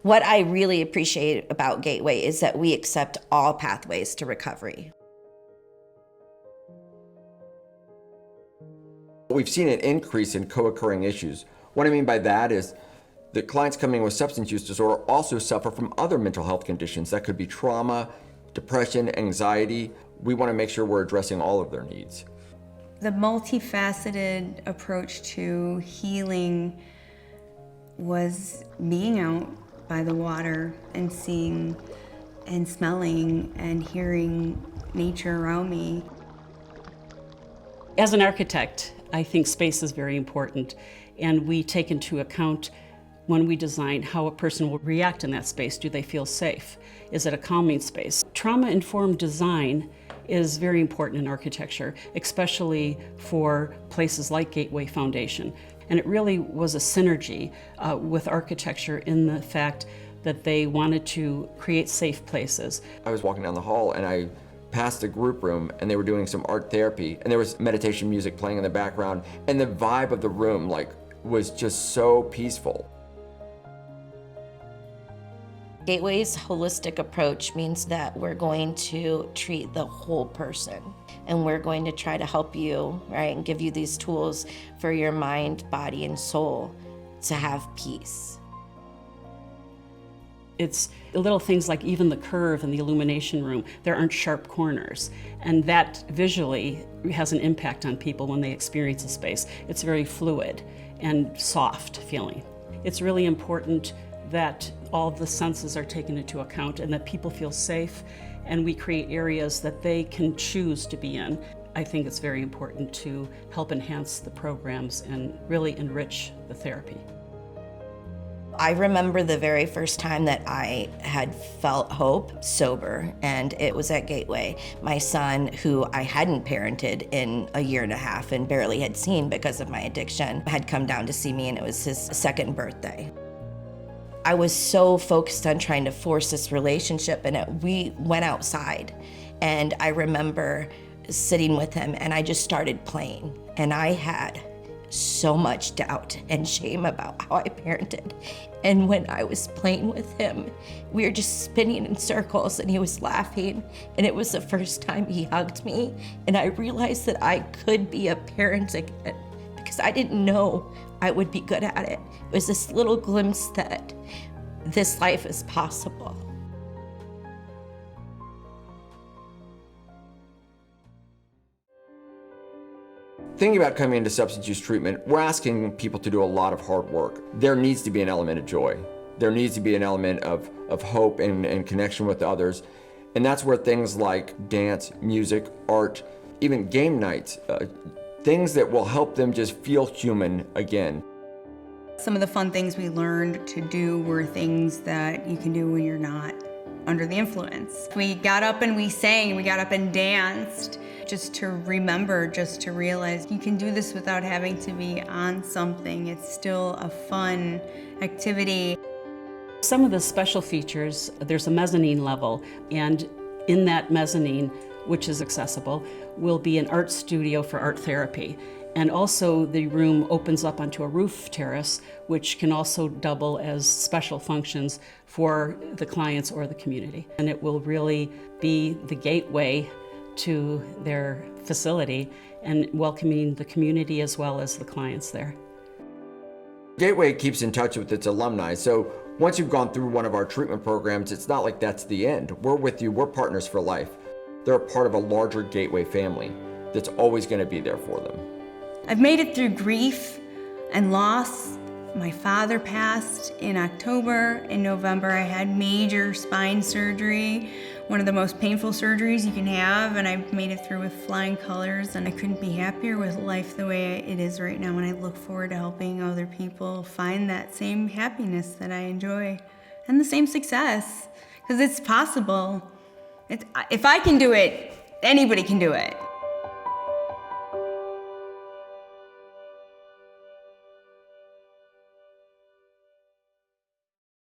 What I really appreciate about Gateway is that we accept all pathways to recovery. We've seen an increase in co-occurring issues. What I mean by that is that clients coming with substance use disorder also suffer from other mental health conditions. That could be trauma, depression, anxiety. We want to make sure we're addressing all of their needs. The multifaceted approach to healing was being out by the water and seeing and smelling and hearing nature around me. As an architect, I think space is very important, and we take into account when we design how a person will react in that space. Do they feel safe? Is it a calming space? Trauma-informed design is very important in architecture, especially for places like Gateway Foundation. And it really was a synergy with architecture in the fact that they wanted to create safe places. I was walking down the hall and I passed a group room and they were doing some art therapy and there was meditation music playing in the background, and the vibe of the room was just so peaceful. Gateway's holistic approach means that we're going to treat the whole person, and we're going to try to help you, right, and give you these tools for your mind, body, and soul to have peace. It's little things like even the curve in the illumination room. There aren't sharp corners, and that visually has an impact on people when they experience a space. It's very fluid and soft feeling. It's really important that all the senses are taken into account and that people feel safe, and we create areas that they can choose to be in. I think it's very important to help enhance the programs and really enrich the therapy. I remember the very first time that I had felt hope sober, and it was at Gateway. My son, who I hadn't parented in a year and a half and barely had seen because of my addiction, had come down to see me, and it was his second birthday. I was so focused on trying to force this relationship, and we went outside, and I remember sitting with him and I just started playing, and I had so much doubt and shame about how I parented. And when I was playing with him, we were just spinning in circles and he was laughing, and it was the first time he hugged me, and I realized that I could be a parent again because I didn't know I would be good at it. It was this little glimpse that this life is possible. Thinking about coming into substance use treatment, we're asking people to do a lot of hard work. There needs to be an element of joy. There needs to be an element of hope and connection with others. And that's where things like dance, music, art, even game nights, things that will help them just feel human again. Some of the fun things we learned to do were things that you can do when you're not under the influence. We got up and we sang, we got up and danced, just to remember, just to realize you can do this without having to be on something. It's still a fun activity. Some of the special features, there's a mezzanine level, and in that mezzanine, which is accessible, will be an art studio for art therapy. And also the room opens up onto a roof terrace, which can also double as special functions for the clients or the community. And it will really be the gateway to their facility and welcoming the community as well as the clients there. Gateway keeps in touch with its alumni, so once you've gone through one of our treatment programs, it's not like that's the end. We're with you, we're partners for life. They're a part of a larger Gateway family that's always going to be there for them. I've made it through grief and loss. My father passed in October. In November, I had major spine surgery, one of the most painful surgeries you can have, and I've made it through with flying colors, and I couldn't be happier with life the way it is right now, and I look forward to helping other people find that same happiness that I enjoy and the same success, because it's possible. If I can do it, anybody can do it.